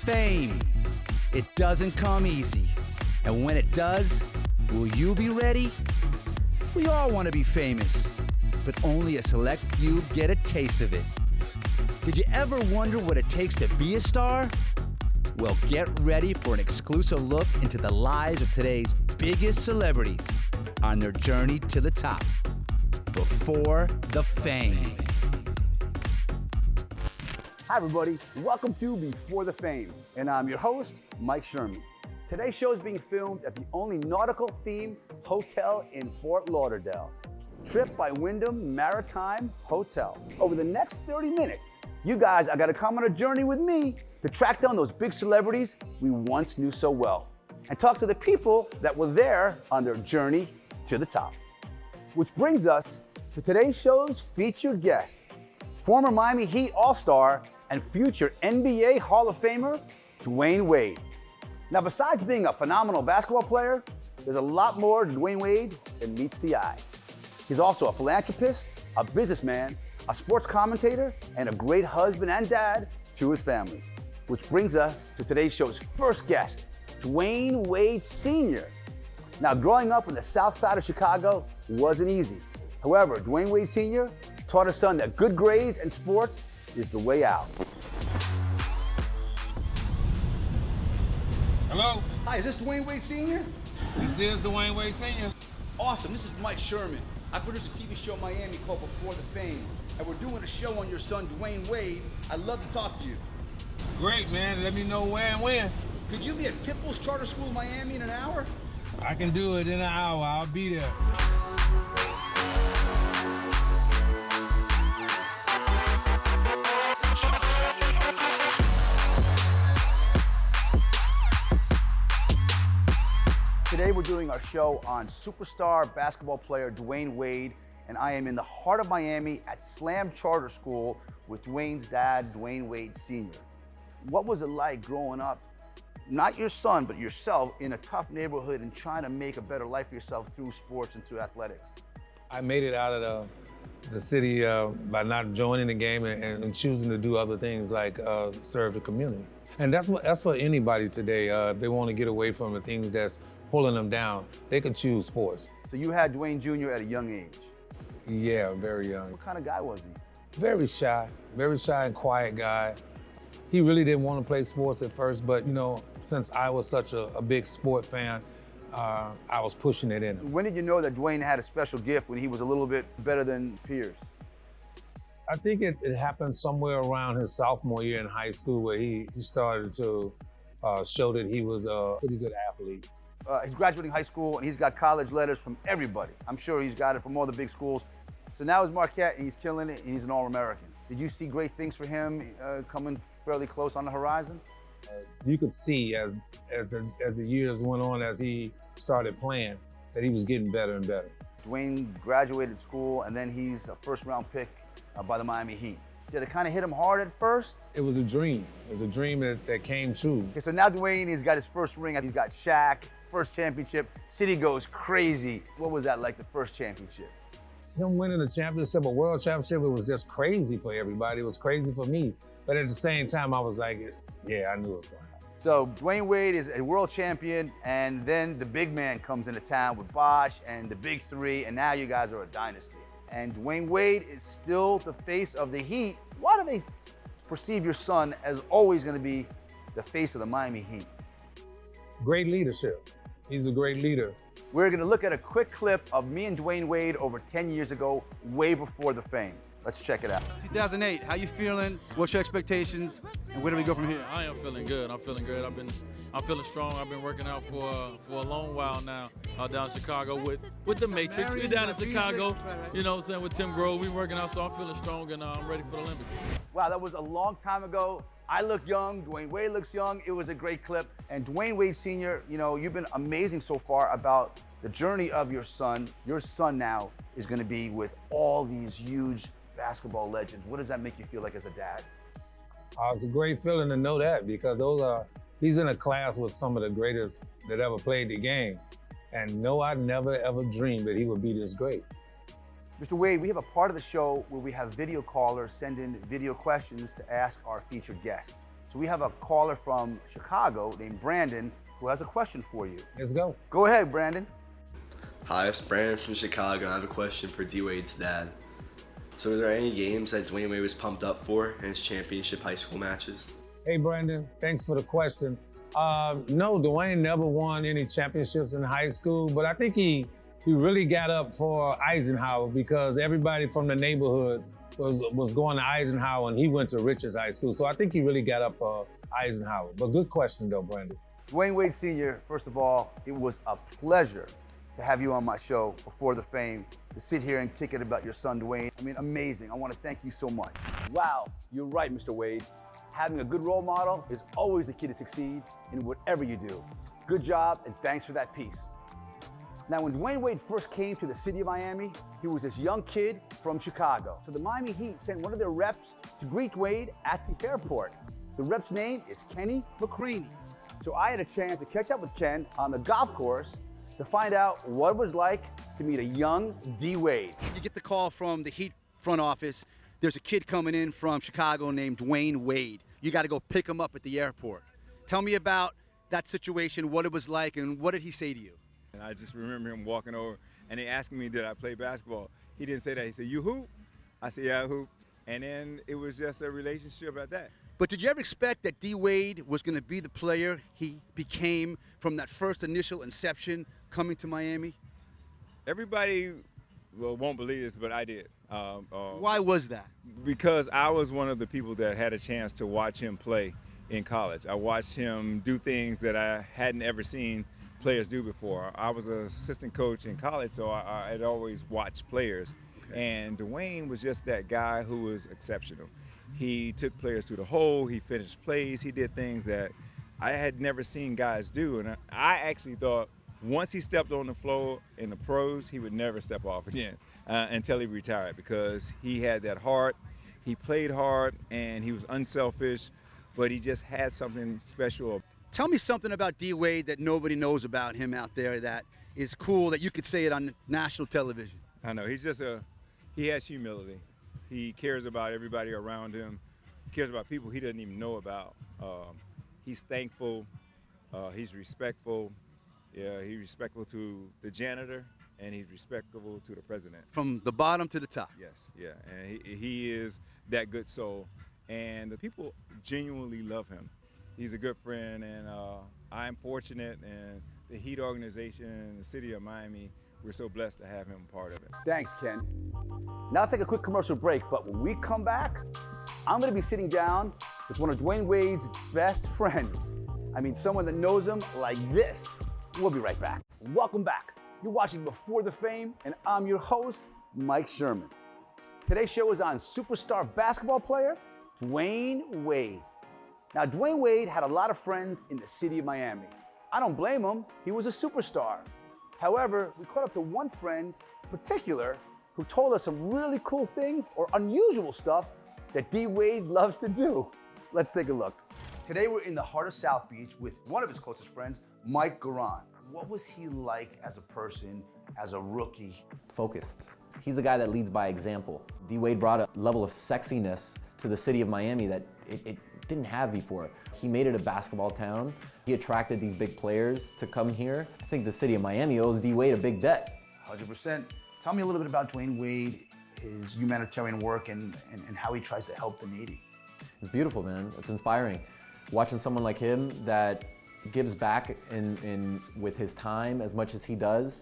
Fame. It doesn't come easy. And when it does, will you be ready? We all want to be famous, but only a select few get a taste of it. Did you ever wonder what it takes to be a star? Well, get ready for an exclusive look into the lives of today's biggest celebrities on their journey to the top. Before the Fame. Hi everybody, welcome to Before the Fame, and I'm your host, Mike Sherman. Today's show is being filmed at the only nautical-themed hotel in Fort Lauderdale, Trip by Wyndham Maritime Hotel. Over the next 30 minutes, you guys are gonna come on a journey with me to track down those big celebrities we once knew so well, and talk to the people that were there on their journey to the top. Which brings us to today's show's featured guest, former Miami Heat All-Star and future NBA Hall of Famer, Dwyane Wade. Now, besides being a phenomenal basketball player, there's a lot more to Dwyane Wade than meets the eye. He's also a philanthropist, a businessman, a sports commentator, and a great husband and dad to his family. Which brings us to today's show's first guest, Dwyane Wade Sr. Now, growing up in the south side of Chicago wasn't easy. However, Dwyane Wade Sr. taught his son that good grades and sports is the way out. Hello? Hi, is this Dwyane Wade Sr.? This is Dwyane Wade Sr. Awesome, this is Mike Sherman. I produce a TV show in Miami called Before the Fame, and we're doing a show on your son, Dwyane Wade. I'd love to talk to you. Great, man. Let me know where and when. Could you be at Pitbull's Charter School in Miami in an hour? I can do it in an hour. I'll be there. Today we're doing our show on superstar basketball player Dwyane Wade, and I am in the heart of Miami at Slam Charter School with Dwyane's dad, Dwyane Wade Sr. What was it like growing up, not your son, but yourself, in a tough neighborhood and trying to make a better life for yourself through sports and through athletics? I made it out of the city by not joining the game and choosing to do other things like serve the community. And that's for anybody today. If they want to get away from the things that's pulling them down, they can choose sports. So you had Dwyane Jr. at a young age? Yeah, very young. What kind of guy was he? Very shy and quiet guy. He really didn't want to play sports at first, but you know, since I was such a big sport fan, I was pushing it in him. When did you know that Dwyane had a special gift, when he was a little bit better than peers? I think it happened somewhere around his sophomore year in high school where he started to show that he was a pretty good athlete. He's graduating high school and he's got college letters from everybody. I'm sure he's got it from all the big schools. So now he's Marquette and he's killing it and he's an All-American. Did you see great things for him coming fairly close on the horizon? You could see as the years went on, as he started playing, that he was getting better and better. Dwyane graduated school and then he's a first-round pick by the Miami Heat. Did it kind of hit him hard at first? It was a dream. It was a dream that came true. Okay, so now Dwyane, he's got his first ring. He's got Shaq, first championship. City goes crazy. What was that like, the first championship? Him winning a championship, a world championship, it was just crazy for everybody. It was crazy for me. But at the same time, I was like, yeah, I knew it was going to happen. So Dwyane Wade is a world champion, and then the big man comes into town with Bosh and the big three, and now you guys are a dynasty. And Dwyane Wade is still the face of the Heat. Why do they perceive your son as always going to be the face of the Miami Heat? Great leadership. He's a great leader. We're going to look at a quick clip of me and Dwyane Wade over 10 years ago, way before the Fame. Let's check it out. 2008, how you feeling? What's your expectations? And where do we go from here? I am feeling good. I'm feeling good. I'm feeling strong. I've been working out for a long while now down in Chicago with the Matrix. We're down in Chicago, you know what I'm saying, with Tim Grove. We're working out, so I'm feeling strong and I'm ready for the Olympics. Wow, that was a long time ago. I look young, Dwyane Wade looks young. It was a great clip. And Dwyane Wade Sr., you know, you've been amazing so far about the journey of your son. Your son now is going to be with all these huge basketball legends. What does that make you feel like as a dad? It's a great feeling to know that, because he's in a class with some of the greatest that ever played the game. And no, I never ever dreamed that he would be this great. Mr. Wade, we have a part of the show where we have video callers send in video questions to ask our featured guests. So we have a caller from Chicago named Brandon who has a question for you. Let's go. Go ahead, Brandon. Hi, it's Brandon from Chicago. I have a question for D-Wade's dad. So are there any games that Dwyane Wade was pumped up for in his championship high school matches? Hey, Brandon, thanks for the question. No, Dwyane never won any championships in high school, but I think he really got up for Eisenhower because everybody from the neighborhood was going to Eisenhower and he went to Richards High School. So I think he really got up for Eisenhower. But good question though, Brandon. Dwyane Wade Sr., first of all, it was a pleasure to have you on my show, Before the Fame, to sit here and kick it about your son, Dwyane. I mean, amazing. I want to thank you so much. Wow, you're right, Mr. Wade. Having a good role model is always the key to succeed in whatever you do. Good job, and thanks for that piece. Now, when Dwyane Wade first came to the city of Miami, he was this young kid from Chicago. So the Miami Heat sent one of their reps to greet Wade at the airport. The rep's name is Kenny McCrainy. So I had a chance to catch up with Ken on the golf course to find out what it was like to meet a young D. Wade. You get the call from the Heat front office. There's a kid coming in from Chicago named Dwyane Wade. You got to go pick him up at the airport. Tell me about that situation, what it was like, and what did he say to you? And I just remember him walking over and they asking me, did I play basketball? He didn't say that. He said, you hoop? I said, yeah, I hoop. And then it was just a relationship at that. But did you ever expect that D. Wade was going to be the player he became from that first initial inception coming to Miami? Everybody won't believe this, but I did. Why was that? Because I was one of the people that had a chance to watch him play in college. I watched him do things that I hadn't ever seen players do before. I was an assistant coach in college, so I had always watched players. Okay. And Dwyane was just that guy who was exceptional. He took players through the hole, he finished plays, he did things that I had never seen guys do. And I actually thought once he stepped on the floor in the pros, he would never step off again until he retired, because he had that heart, he played hard, and he was unselfish, but he just had something special. Tell me something about D. Wade that nobody knows about him out there that is cool, that you could say it on national television. I know, he has humility. He cares about everybody around him. He cares about people he doesn't even know about. He's thankful. He's respectful. Yeah, he's respectful to the janitor, and he's respectful to the president. From the bottom to the top. Yes, yeah, and he is that good soul, and the people genuinely love him. He's a good friend, and I'm fortunate, and the Heat organization and the city of Miami, we're so blessed to have him part of it. Thanks, Ken. Now let's take a quick commercial break, but when we come back, I'm gonna be sitting down with one of Dwyane Wade's best friends. I mean, someone that knows him like this. We'll be right back. Welcome back. You're watching Before the Fame, and I'm your host, Mike Sherman. Today's show is on superstar basketball player, Dwyane Wade. Now, Dwyane Wade had a lot of friends in the city of Miami. I don't blame him, he was a superstar. However, we caught up to one friend in particular who told us some really cool things or unusual stuff that D. Wade loves to do. Let's take a look. Today we're in the heart of South Beach with one of his closest friends, Mike Garan. What was he like as a person, as a rookie? Focused. He's the guy that leads by example. D. Wade brought a level of sexiness to the city of Miami that it didn't have before. He made it a basketball town. He attracted these big players to come here. I think the city of Miami owes D. Wade a big debt. 100%. Tell me a little bit about Dwyane Wade, his humanitarian work, and how he tries to help the needy. It's beautiful, man. It's inspiring. Watching someone like him that gives back with his time as much as he does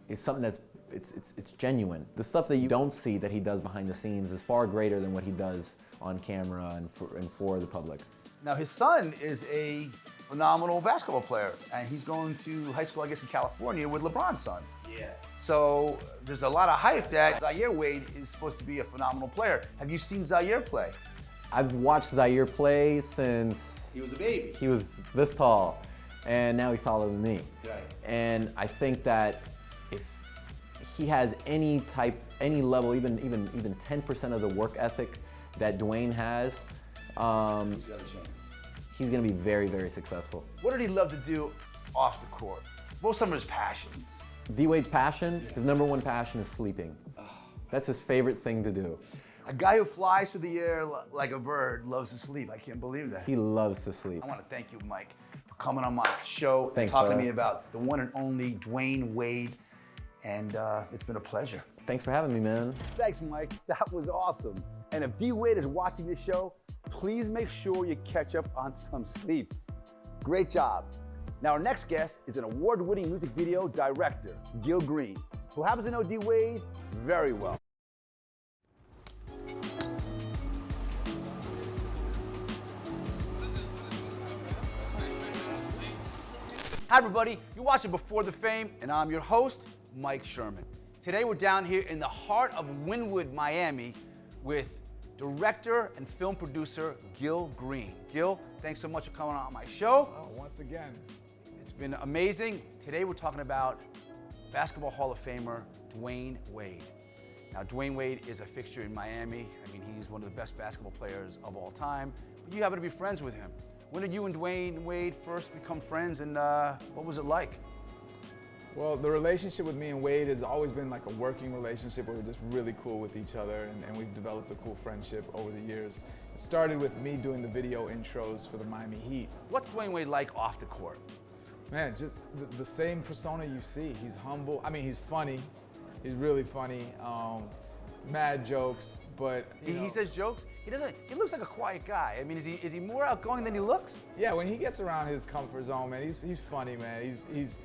is something that's it's genuine. The stuff that you don't see that he does behind the scenes is far greater than what he does on camera and for the public. Now his son is a phenomenal basketball player, and he's going to high school, I guess, in California with LeBron's son. Yeah. So there's a lot of hype that Zaire Wade is supposed to be a phenomenal player. Have you seen Zaire play? I've watched Zaire play since he was a baby. He was this tall, and now he's taller than me. Right. And I think that if he has any level, even 10% of the work ethic that Dwyane has, he's gonna be very, very successful. What did he love to do off the court? What were some of his passions? D. Wade's passion, his number one passion is sleeping. That's his favorite thing to do. A guy who flies through the air like a bird loves to sleep. I can't believe that. He loves to sleep. I want to thank you, Mike, for coming on my show and Thanks, talking brother. to me about the one and only Dwyane Wade. And it's been a pleasure. Thanks for having me, man. Thanks, Mike. That was awesome. And if D Wade is watching this show, please make sure you catch up on some sleep. Great job. Now, our next guest is an award-winning music video director, Gil Green, who happens to know D Wade very well. Hi, everybody. You're watching Before the Fame, and I'm your host, Mike Sherman. Today, we're down here in the heart of Wynwood, Miami, with director and film producer Gil Green. Gil, thanks so much for coming on my show. Oh, once again. It's been amazing. Today, we're talking about Basketball Hall of Famer Dwyane Wade. Now, Dwyane Wade is a fixture in Miami. I mean, he's one of the best basketball players of all time. But you happen to be friends with him. When did you and Dwyane Wade first become friends, and what was it like? Well, the relationship with me and Wade has always been like a working relationship where we're just really cool with each other, and we've developed a cool friendship over the years. It started with me doing the video intros for the Miami Heat. What's Dwyane Wade like off the court? Man, just the same persona you see. He's humble. I mean, he's funny. He's really funny. Mad jokes, but He says jokes. He doesn't. He looks like a quiet guy. I mean, is he more outgoing than he looks? yeah, when he gets around his comfort zone, man, he's funny, man. He's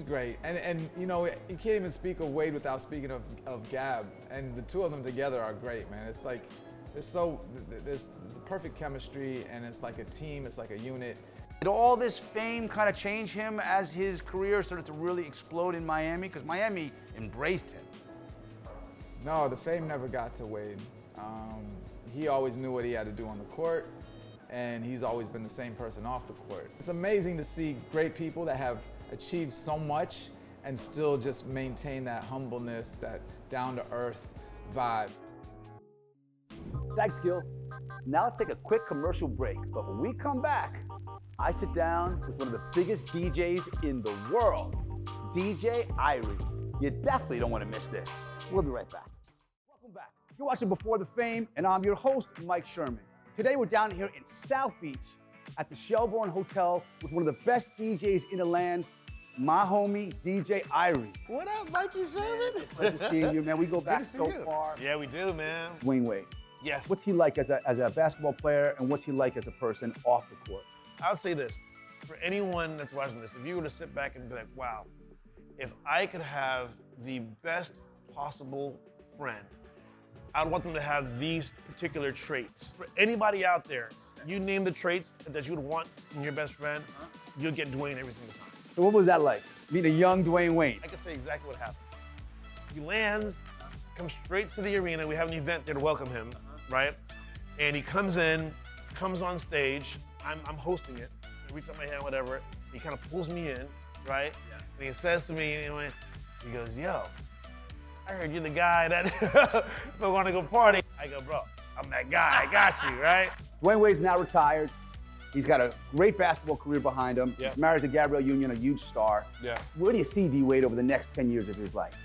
great. And you know, you can't even speak of Wade without speaking of Gab. And the two of them together are great, man. It's like there's the perfect chemistry, and it's like a team. It's like a unit. Did all this fame kind of change him as his career started to really explode in Miami? Because Miami embraced him. No, the fame never got to Wade. He always knew what he had to do on the court, and he's always been the same person off the court. It's amazing to see great people that have achieved so much and still just maintain that humbleness, that down-to-earth vibe. Thanks, Gil. Now let's take a quick commercial break. But when we come back, I sit down with one of the biggest DJs in the world, DJ Irie. You definitely don't want to miss this. We'll be right back. Welcome back. You're watching Before the Fame, and I'm your host, Mike Sherman. Today we're down here in South Beach at the Shelbourne Hotel with one of the best DJs in the land, my homie, DJ Irie. What up, Mikey Sherman? Pleasure seeing you, man. We go back Good to see so you. far. Yeah, we do, man. Dwyane Wade. Yes. What's he like as a basketball player, and what's he like as a person off the court? I would say this, for anyone that's watching this, if you were to sit back and be like, wow, if I could have the best possible friend, I'd want them to have these particular traits. For anybody out there, you name the traits that you would want in your best friend, you'll get Dwyane every single time. So what was that like? Meeting a young Dwyane Wade. I can say exactly what happened. He lands, comes straight to the arena. We have an event there to welcome him, right? And he comes in, comes on stage. I'm hosting it. I reach out my hand, whatever. He kind of pulls me in, right? Yeah. And he says to me, he goes, yo, I heard you're the guy that if I want to go party. I go, bro, I'm that guy. I got you, right? Dwyane Wade's now retired. He's got a great basketball career behind him. Yeah. He's married to Gabrielle Union, a huge star. Yeah. Where do you see D Wade over the next 10 years of his life?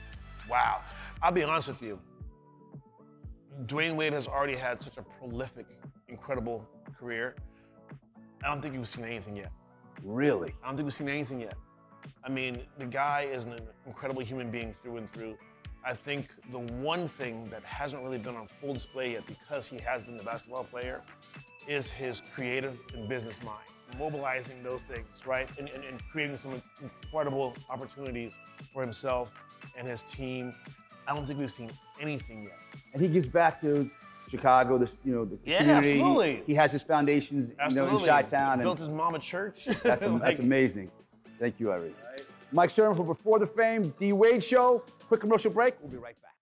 Wow. I'll be honest with you. Dwyane Wade has already had such a prolific, incredible career. I don't think we've seen anything yet. Really? I don't think we've seen anything yet. I mean, the guy is an incredible human being through and through. I think the one thing that hasn't really been on full display yet, because he has been the basketball player, is his creative and business mind. Mobilizing those things, right? And creating some incredible opportunities for himself and his team. I don't think we've seen anything yet. And he gives back to Chicago, the community. Absolutely. He has his foundations, in Chi-Town. Built his mom a church. That's amazing. Thank you, Irie. Right. Mike Sherman for Before the Fame, D Wade Show. Quick commercial break. We'll be right back.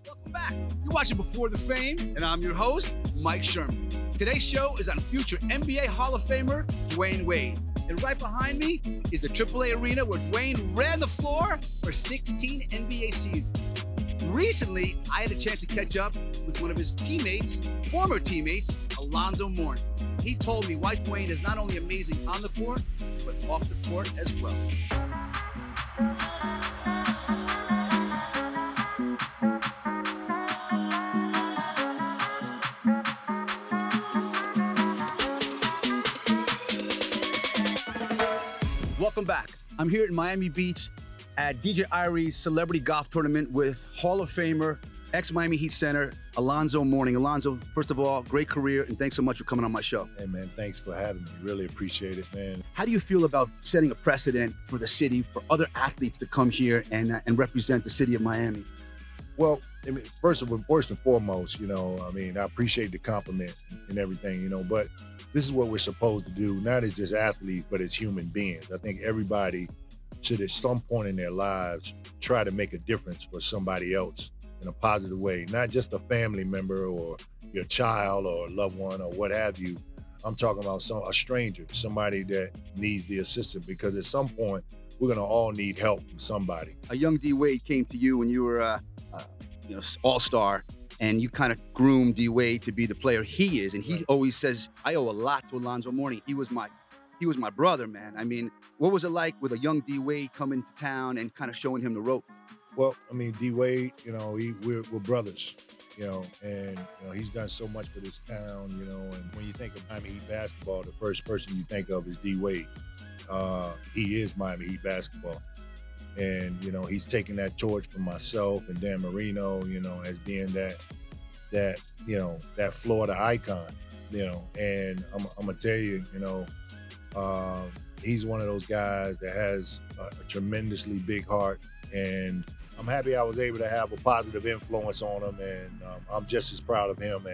Welcome back. You're watching Before the Fame, and I'm your host, Mike Sherman. Today's show is on future NBA Hall of Famer Dwyane Wade. And right behind me is the AAA arena where Dwyane ran the floor for 16 NBA seasons. Recently, I had a chance to catch up with one of his teammates, former teammates, Alonzo Mourning. He told me why Dwyane is not only amazing on the court, but off the court as well. Welcome back. I'm here in Miami Beach at DJ Irie's celebrity golf tournament with Hall of Famer, ex-Miami Heat center, Alonzo Mourning. Alonzo, first of all, great career, and thanks so much for coming on my show. Hey, man, thanks for having me. Really appreciate it, man. How do you feel about setting a precedent for the city, for other athletes to come here and represent the city of Miami? Well, I mean, first and foremost, I appreciate the compliment and everything, but this is what we're supposed to do, not as just athletes, but as human beings. I think everybody should at some point in their lives try to make a difference for somebody else in a positive way, not just a family member or your child or a loved one or what have you. I'm talking about a stranger, somebody that needs the assistance, because at some point we're gonna all need help from somebody. A young D Wade came to you when you were all-star, and you kind of groomed D Wade to be the player he is. And he always says, I owe a lot to Alonzo Mourning. He was my brother, man. I mean, what was it like with a young D Wade coming to town and kind of showing him the rope? Well, I mean, D Wade, we're brothers, and he's done so much for this town, and when you think of Miami Heat basketball, the first person you think of is D Wade. He is Miami Heat basketball. And, he's taken that torch from myself and Dan Marino, as being that Florida icon, and I'm gonna tell you, he's one of those guys that has a tremendously big heart, and I'm happy I was able to have a positive influence on him, and I'm just as proud of him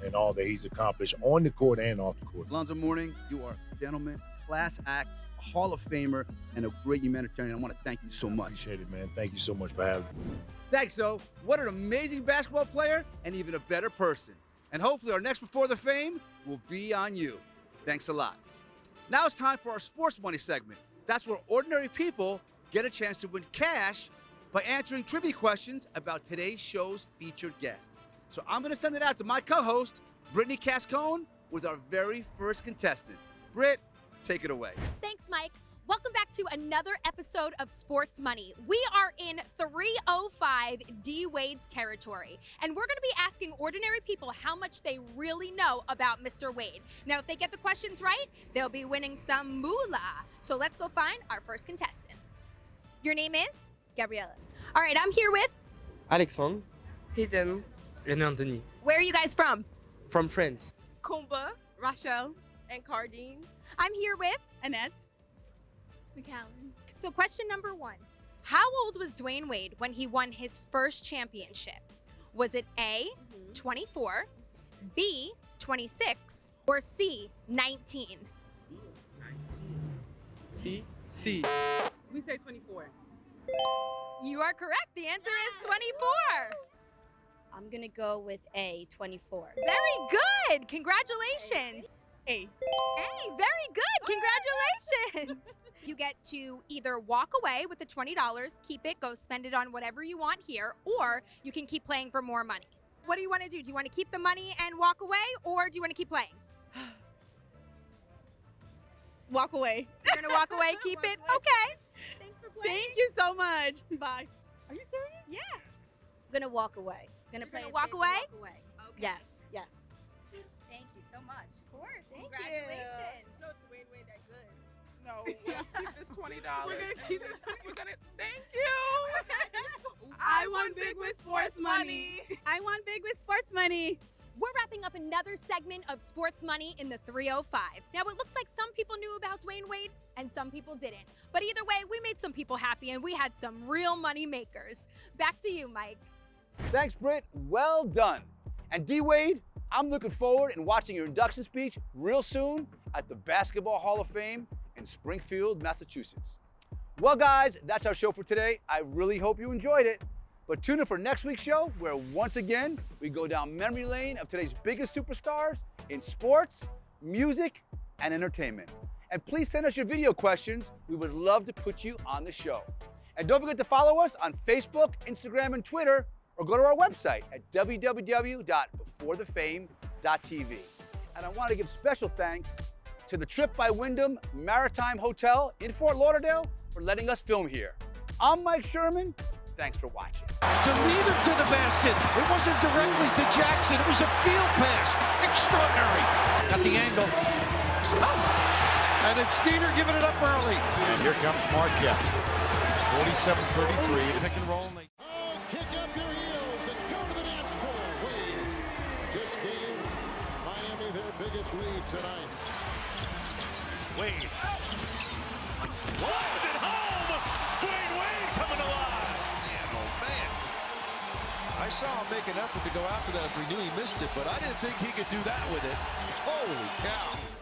and all that he's accomplished on the court and off the court. Alonzo Mourning, you are a gentleman, class act, a Hall of Famer, and a great humanitarian. I want to thank you so much. Appreciate it, man. Thank you so much for having me. Thanks, so. What an amazing basketball player and even a better person. And hopefully our next Before the Fame will be on you. Thanks a lot. Now it's time for our sports money segment. That's where ordinary people get a chance to win cash by answering trivia questions about today's show's featured guest. So I'm going to send it out to my co-host, Brittany Cascone, with our very first contestant. Britt, take it away. Thanks, Mike. Welcome back to another episode of Sports Money. We are in 305 D Wade's territory, and we're going to be asking ordinary people how much they really know about Mr. Wade. Now, if they get the questions right, they'll be winning some moolah. So let's go find our first contestant. Your name is? Gabriella. All right, I'm here with? Alexandre, Hayden, and Anthony. Where are you guys from? From France. Kumba, Rachel, and Cardine. I'm here with? Annette. McCallum. So question number 1. How old was Dwyane Wade when he won his first championship? Was it A, 24, B, 26, or C, 19? C. We say 24. You are correct. The answer is 24. I'm gonna go with A, 24. Very good. Congratulations. A. Very good. Congratulations. You get to either walk away with the $20, keep it, go spend it on whatever you want here, or you can keep playing for more money. What do you want to do? Do you want to keep the money and walk away, or do you want to keep playing? Walk away. You're going to walk away, keep it? Okay. Thanks for playing. Thank you so much. Bye. Are you serious? Yeah. I'm gonna walk away. You're gonna walk away? Okay. Yes. Yes. Thank you so much. Of course. Thank Congratulations. No, Dwyane Wade that good. No, let's keep this $20. We're gonna keep this $20. We're gonna. Thank you. I won big with sports money. I won big with sports money. We're wrapping up another segment of Sports Money in the 305. Now, it looks like some people knew about Dwyane Wade and some people didn't. But either way, we made some people happy and we had some real money makers. Back to you, Mike. Thanks, Britt. Well done. And D Wade, I'm looking forward and watching your induction speech real soon at the Basketball Hall of Fame in Springfield, Massachusetts. Well, guys, that's our show for today. I really hope you enjoyed it. But tune in for next week's show, where once again, we go down memory lane of today's biggest superstars in sports, music, and entertainment. And please send us your video questions. We would love to put you on the show. And don't forget to follow us on Facebook, Instagram, and Twitter, or go to our website at www.beforethefame.tv. And I want to give special thanks to the Trip by Wyndham Maritime Hotel in Fort Lauderdale for letting us film here. I'm Mike Sherman. Thanks for watching. To lead him to the basket. It wasn't directly to Jackson. It was a field pass. Extraordinary. Got the angle. Oh. And it's Steiner giving it up early. And here comes Marquette. 47-33, pick and roll. Kick up your heels and go to the dance floor. Wade just gave Miami their biggest lead tonight. Wade. Drives it home. Dwyane Wade coming alive. Man, oh man. I saw him make an effort to go after that if he knew he missed it, but I didn't think he could do that with it. Holy cow.